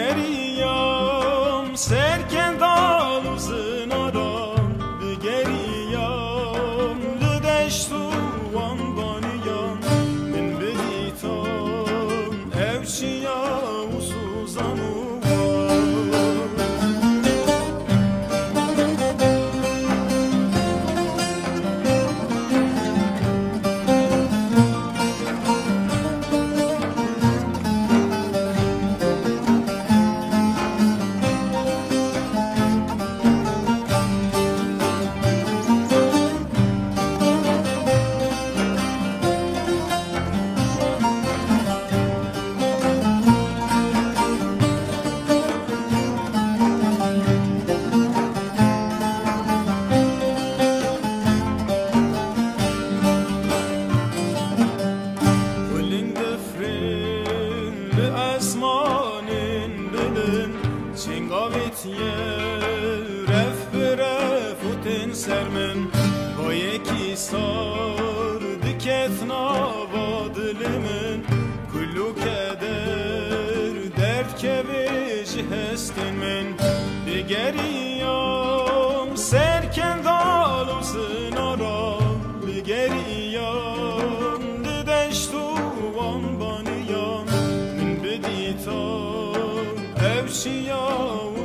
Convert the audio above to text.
بگریم سرکندال و زنارم بگریم لدشت و وانبانیم من بدیتم اوچیا و سوزان و رف برف و تن سرمن با یکی سار دکتنا و دلمن کلو کدر درد که بیش هستن من بگریم سرکندال و زنارا بگریم ددشت و وانبانیم من بدیتا اوشیا